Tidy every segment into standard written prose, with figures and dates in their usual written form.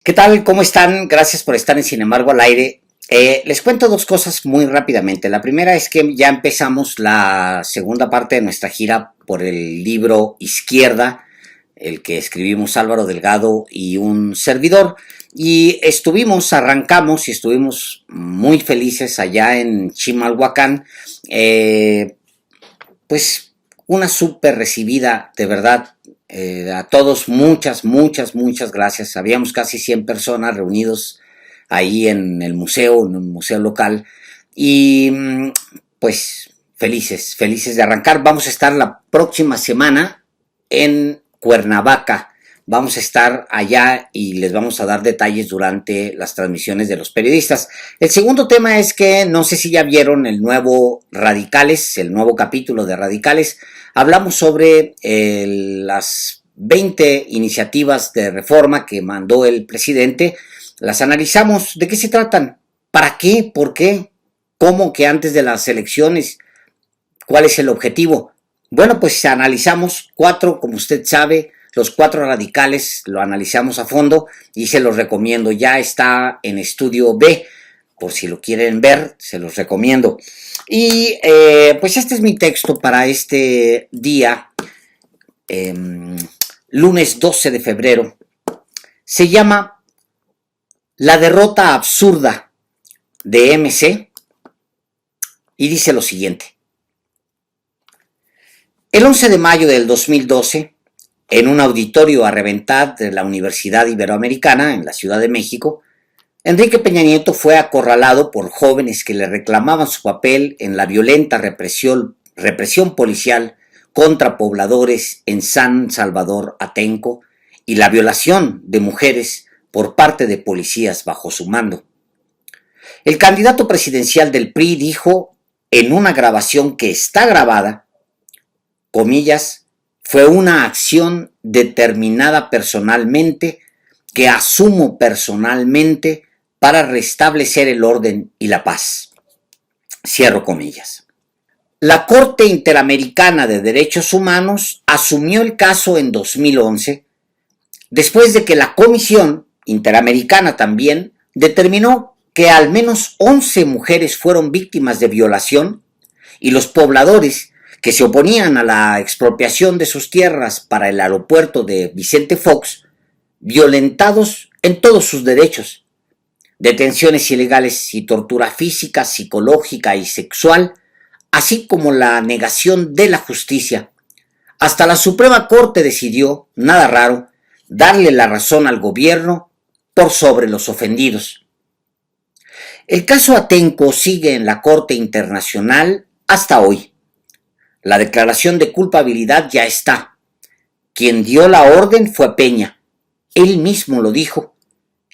¿Qué tal? ¿Cómo están? Gracias por estar en Sin embargo al aire. Les cuento dos cosas muy rápidamente. La primera es que ya empezamos la segunda parte de nuestra gira por el libro Izquierda, el que escribimos Álvaro Delgado y un servidor. Y arrancamos y estuvimos muy felices allá en Chimalhuacán. Pues una súper recibida, de verdad. A todos muchas gracias. Habíamos casi 100 personas reunidos ahí en el museo, en un museo local. Y pues felices de arrancar. Vamos a estar la próxima semana en Cuernavaca. Vamos a estar allá y les vamos a dar detalles durante las transmisiones de los periodistas. El segundo tema es que no sé si ya vieron el nuevo Radicales, el nuevo capítulo de Radicales. Hablamos sobre las 20 iniciativas de reforma que mandó el presidente. Las analizamos. ¿De qué se tratan? ¿Para qué? ¿Por qué? ¿Cómo que antes de las elecciones? ¿Cuál es el objetivo? Bueno, pues analizamos cuatro, como usted sabe, los cuatro radicales, lo analizamos a fondo y se los recomiendo. Ya está en Estudio B, por si lo quieren ver, se los recomiendo. Y pues este es mi texto para este día, lunes 12 de febrero. Se llama La derrota absurda de MC y dice lo siguiente. El 11 de mayo del 2012, en un auditorio a reventar de la Universidad Iberoamericana en la Ciudad de México, Enrique Peña Nieto fue acorralado por jóvenes que le reclamaban su papel en la violenta represión policial contra pobladores en San Salvador Atenco y la violación de mujeres por parte de policías bajo su mando. El candidato presidencial del PRI dijo en una grabación que está grabada, comillas, fue una acción determinada personalmente que asumo personalmente para restablecer el orden y la paz. Cierro comillas. La Corte Interamericana de Derechos Humanos asumió el caso en 2011, después de que la Comisión Interamericana también determinó que al menos 11 mujeres fueron víctimas de violación y los pobladores que se oponían a la expropiación de sus tierras para el aeropuerto de Vicente Fox, violentados en todos sus derechos. Detenciones ilegales y tortura física, psicológica y sexual, así como la negación de la justicia. Hasta la Suprema Corte decidió, nada raro, darle la razón al gobierno por sobre los ofendidos. El caso Atenco sigue en la Corte Internacional hasta hoy. La declaración de culpabilidad ya está. Quien dio la orden fue Peña. Él mismo lo dijo.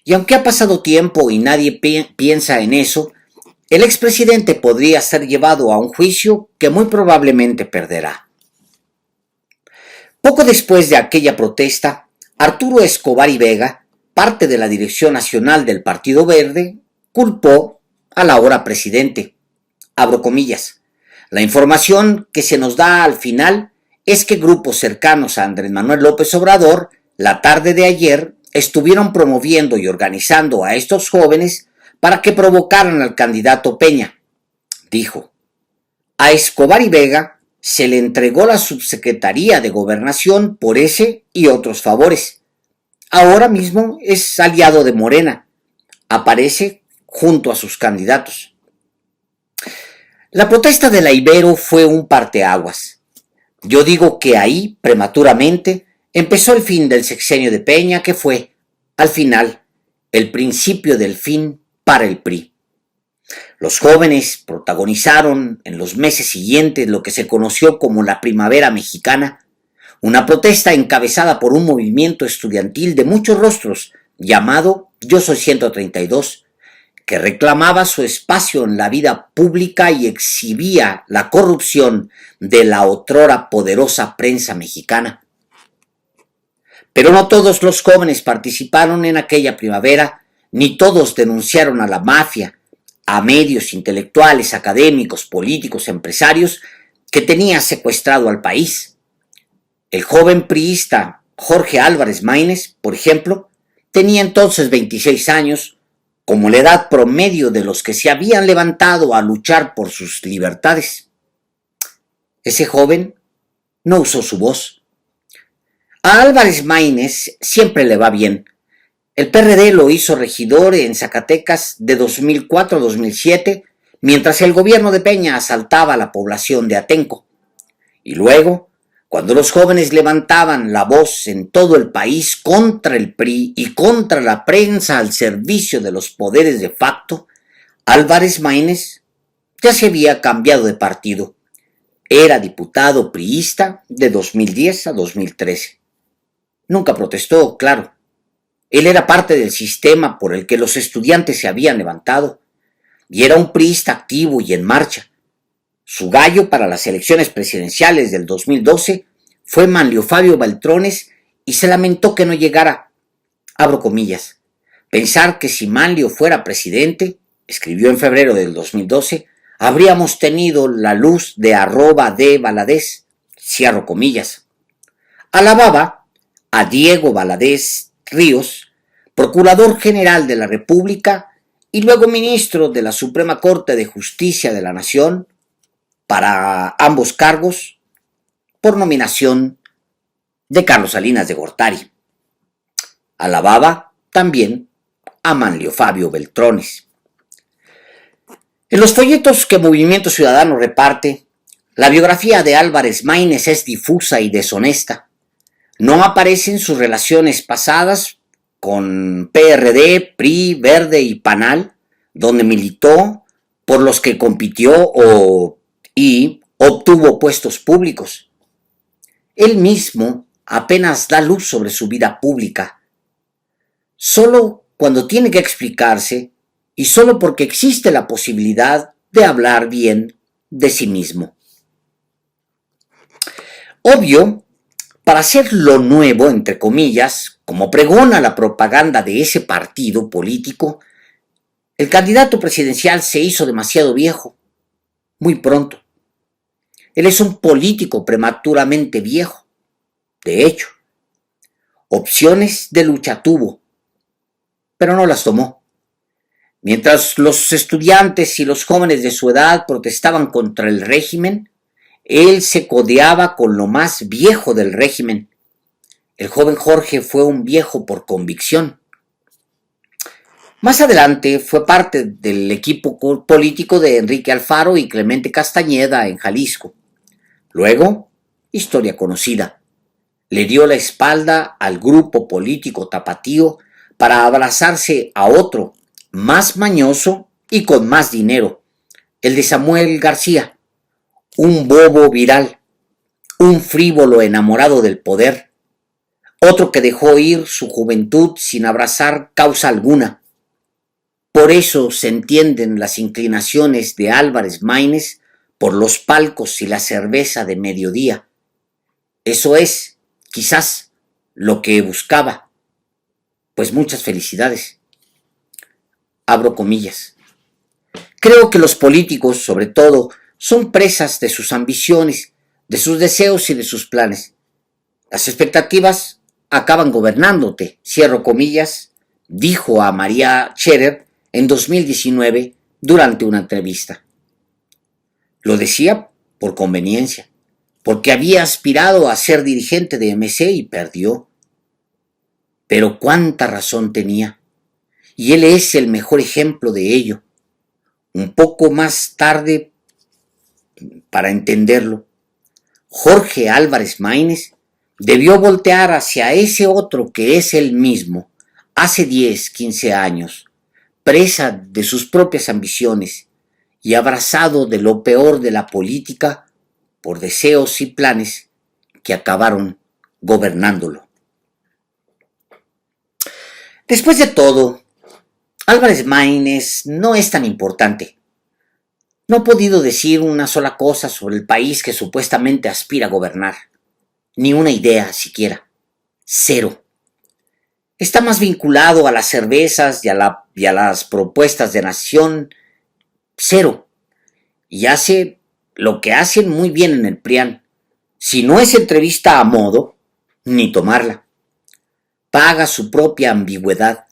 Y aunque ha pasado tiempo y nadie piensa en eso, el expresidente podría ser llevado a un juicio que muy probablemente perderá. Poco después de aquella protesta, Arturo Escobar y Vega, parte de la dirección nacional del Partido Verde, culpó al ahora presidente. Abro comillas. La información que se nos da al final es que grupos cercanos a Andrés Manuel López Obrador, la tarde de ayer, estuvieron promoviendo y organizando a estos jóvenes para que provocaran al candidato Peña. Dijo, a Escobar y Vega se le entregó la subsecretaría de Gobernación por ese y otros favores. Ahora mismo es aliado de Morena. Aparece junto a sus candidatos. La protesta de la Ibero fue un parteaguas. Yo digo que ahí, prematuramente, empezó el fin del sexenio de Peña, que fue, al final, el principio del fin para el PRI. Los jóvenes protagonizaron en los meses siguientes lo que se conoció como la Primavera Mexicana, una protesta encabezada por un movimiento estudiantil de muchos rostros llamado Yo Soy 132, que reclamaba su espacio en la vida pública y exhibía la corrupción de la otrora poderosa prensa mexicana. Pero no todos los jóvenes participaron en aquella primavera, ni todos denunciaron a la mafia, a medios intelectuales, académicos, políticos, empresarios que tenía secuestrado al país. El joven priista Jorge Álvarez Maínez, por ejemplo, Tenía entonces 26 años, como la edad promedio de los que se habían levantado a luchar por sus libertades. Ese joven no usó su voz. A Álvarez Maínez siempre le va bien. El PRD lo hizo regidor en Zacatecas de 2004 a 2007, mientras el gobierno de Peña asaltaba a la población de Atenco. Y luego, cuando los jóvenes levantaban la voz en todo el país contra el PRI y contra la prensa al servicio de los poderes de facto, Álvarez Maínez ya se había cambiado de partido. Era diputado priista de 2010 a 2013. Nunca protestó, claro. Él era parte del sistema por el que los estudiantes se habían levantado, y era un priista activo y en marcha. Su gallo para las elecciones presidenciales del 2012 fue Manlio Fabio Beltrones y se lamentó que no llegara. Abro comillas. Pensar que si Manlio fuera presidente, escribió en febrero del 2012, habríamos tenido la luz de @de Valadez. Cierro comillas. Alababa a Diego Valadez Ríos, procurador general de la República y luego ministro de la Suprema Corte de Justicia de la Nación, para ambos cargos por nominación de Carlos Salinas de Gortari. Alababa también a Manlio Fabio Beltrones. En los folletos que Movimiento Ciudadano reparte, la biografía de Álvarez Maínez es difusa y deshonesta. No aparecen sus relaciones pasadas con PRD, PRI, Verde y PANAL, donde militó, por los que compitió y obtuvo puestos públicos. Él mismo apenas da luz sobre su vida pública. Solo cuando tiene que explicarse y solo porque existe la posibilidad de hablar bien de sí mismo. Obvio, para hacer lo nuevo, entre comillas, como pregona la propaganda de ese partido político, el candidato presidencial se hizo demasiado viejo, muy pronto. Él es un político prematuramente viejo. De hecho, opciones de lucha tuvo, pero no las tomó. Mientras los estudiantes y los jóvenes de su edad protestaban contra el régimen, él se codeaba con lo más viejo del régimen. El joven Jorge fue un viejo por convicción. Más adelante fue parte del equipo político de Enrique Alfaro y Clemente Castañeda en Jalisco. Luego, historia conocida, le dio la espalda al grupo político tapatío para abrazarse a otro, más mañoso y con más dinero, el de Samuel García, un bobo viral, un frívolo enamorado del poder, otro que dejó ir su juventud sin abrazar causa alguna. Por eso se entienden las inclinaciones de Álvarez Maínez por los palcos y la cerveza de mediodía. Eso es, quizás, lo que buscaba. Pues muchas felicidades. Abro comillas. Creo que los políticos, sobre todo, son presas de sus ambiciones, de sus deseos y de sus planes. Las expectativas acaban gobernándote, cierro comillas, dijo a María Scherer en 2019 durante una entrevista. Lo decía por conveniencia, porque había aspirado a ser dirigente de MC y perdió. Pero cuánta razón tenía, y él es el mejor ejemplo de ello. Un poco más tarde, para entenderlo, Jorge Álvarez Maínez debió voltear hacia ese otro que es él mismo, hace 10, 15 años, presa de sus propias ambiciones y abrazado de lo peor de la política por deseos y planes que acabaron gobernándolo. Después de todo, Álvarez Maínez no es tan importante. No ha podido decir una sola cosa sobre el país que supuestamente aspira a gobernar. Ni una idea siquiera. Cero. Está más vinculado a las cervezas y a las propuestas de nación. Cero. Y hace lo que hacen muy bien en el PRIAN. Si no es entrevista a modo, ni tomarla. paga su propia ambigüedad,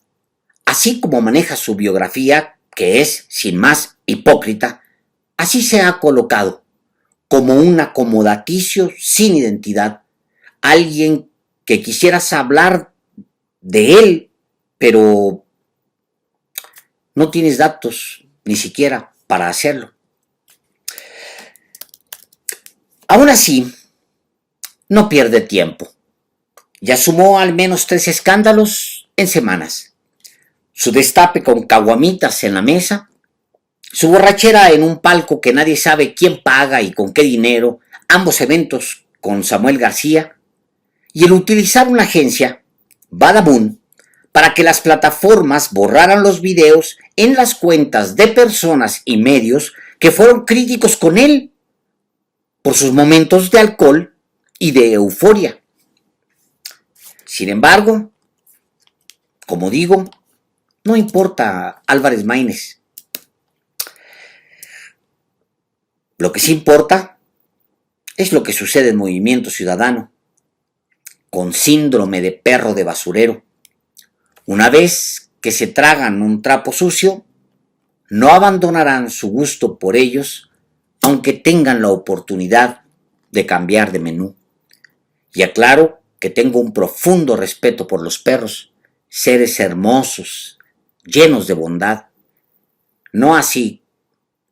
así como maneja su biografía, que es, sin más, hipócrita. Así se ha colocado, como un acomodaticio sin identidad, alguien que quisieras hablar de él, pero no tienes datos ni siquiera para hacerlo. Aún así, no pierde tiempo. Ya sumó al menos 3 escándalos en semanas. Su destape con caguamitas en la mesa, su borrachera en un palco que nadie sabe quién paga y con qué dinero, ambos eventos con Samuel García, y el utilizar una agencia, Badaboom, para que las plataformas borraran los videos en las cuentas de personas y medios que fueron críticos con él por sus momentos de alcohol y de euforia. Sin embargo, como digo, no importa Álvarez Maínez. Lo que sí importa es lo que sucede en Movimiento Ciudadano, con síndrome de perro de basurero. Una vez que se tragan un trapo sucio, no abandonarán su gusto por ellos, aunque tengan la oportunidad de cambiar de menú. Y aclaro que tengo un profundo respeto por los perros, seres hermosos, llenos de bondad. No así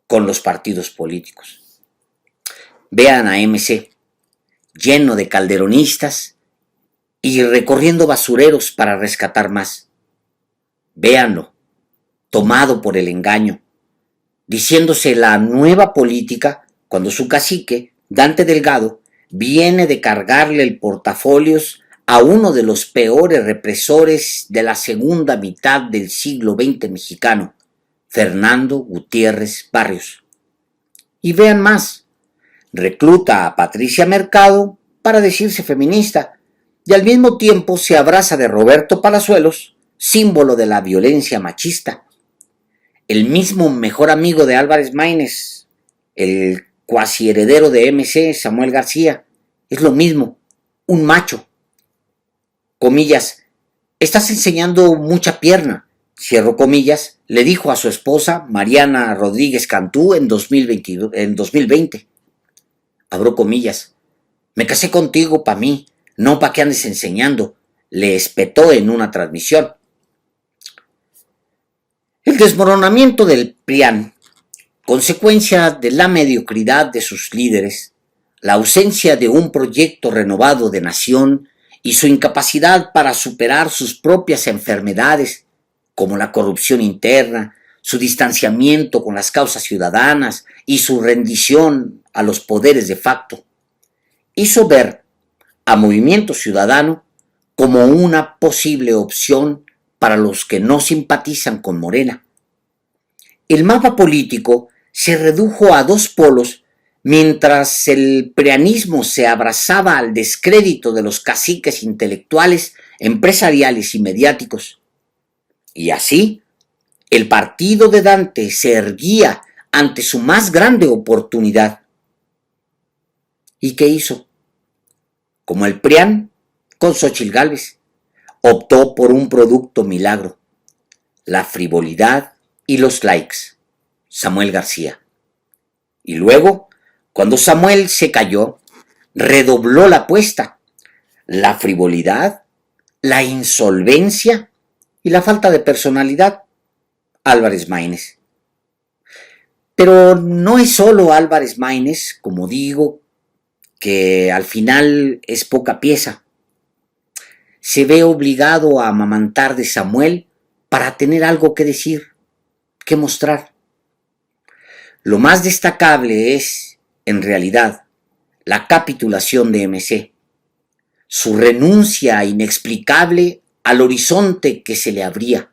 con los partidos políticos. Vean a MC, lleno de calderonistas y recorriendo basureros para rescatar más. Véanlo, tomado por el engaño, diciéndose la nueva política cuando su cacique, Dante Delgado, viene de cargarle el portafolios a uno de los peores represores de la segunda mitad del siglo XX mexicano, Fernando Gutiérrez Barrios. Y vean más, recluta a Patricia Mercado para decirse feminista y al mismo tiempo se abraza de Roberto Palazuelos, símbolo de la violencia machista. El mismo mejor amigo de Álvarez Maínez, el cuasi heredero de MC, Samuel García, es lo mismo, un macho. Comillas, estás enseñando mucha pierna, cierro comillas, le dijo a su esposa Mariana Rodríguez Cantú en 2020. Abro comillas, me casé contigo pa' mí, no pa' que andes enseñando, le espetó en una transmisión. El desmoronamiento del PRIAN, consecuencia de la mediocridad de sus líderes, la ausencia de un proyecto renovado de nación y su incapacidad para superar sus propias enfermedades, como la corrupción interna, su distanciamiento con las causas ciudadanas y su rendición a los poderes de facto, hizo ver a Movimiento Ciudadano como una posible opción para los que no simpatizan con Morena. El mapa político se redujo a 2 polos mientras el prianismo se abrazaba al descrédito de los caciques intelectuales, empresariales y mediáticos. Y así, el partido de Dante se erguía ante su más grande oportunidad. ¿Y qué hizo? Como el PRIAN con Xóchitl Gálvez, optó por un producto milagro, la frivolidad y los likes, Samuel García. Y luego, cuando Samuel se cayó, redobló la apuesta, la frivolidad, la insolvencia y la falta de personalidad, Álvarez Maínez. Pero no es solo Álvarez Maínez, como digo, que al final es poca pieza. Se ve obligado a amamantar de Samuel para tener algo que decir, que mostrar. Lo más destacable es, en realidad, la capitulación de MC, su renuncia inexplicable al horizonte que se le abría.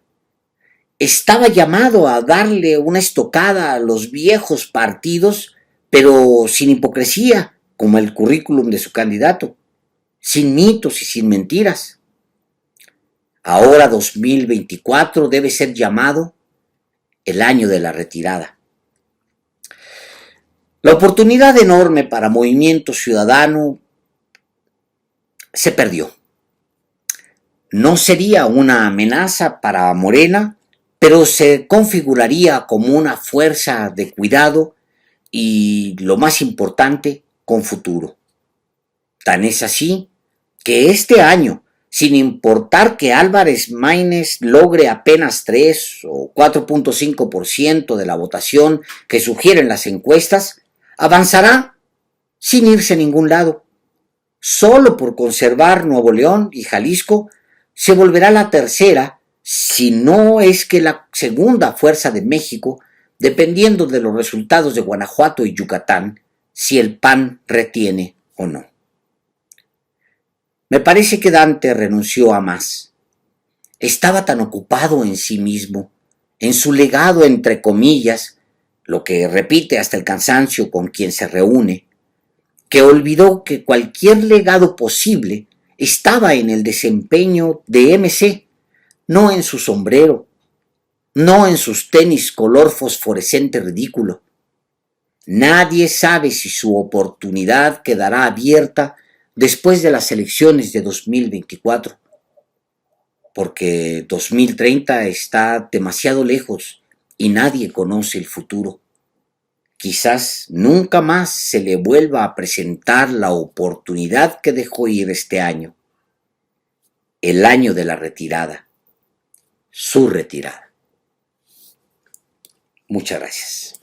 Estaba llamado a darle una estocada a los viejos partidos, pero sin hipocresía, como el currículum de su candidato, sin mitos y sin mentiras. Ahora 2024 debe ser llamado el año de la retirada. La oportunidad enorme para Movimiento Ciudadano se perdió. No sería una amenaza para Morena, pero se configuraría como una fuerza de cuidado y, lo más importante, con futuro. Tan es así que este año, sin importar que Álvarez Maínez logre apenas 3 o 4.5% de la votación que sugieren las encuestas, avanzará sin irse a ningún lado. Solo por conservar Nuevo León y Jalisco, se volverá la tercera, si no es que la segunda fuerza de México, dependiendo de los resultados de Guanajuato y Yucatán, si el PAN retiene o no. Me parece que Dante renunció a más. Estaba tan ocupado en sí mismo, en su legado entre comillas, lo que repite hasta el cansancio con quien se reúne, que olvidó que cualquier legado posible estaba en el desempeño de MC, no en su sombrero, no en sus tenis color fosforescente ridículo. Nadie sabe si su oportunidad quedará abierta después de las elecciones de 2024, porque 2030 está demasiado lejos y nadie conoce el futuro. Quizás nunca más se le vuelva a presentar la oportunidad que dejó ir este año, el año de la retirada, su retirada. Muchas gracias.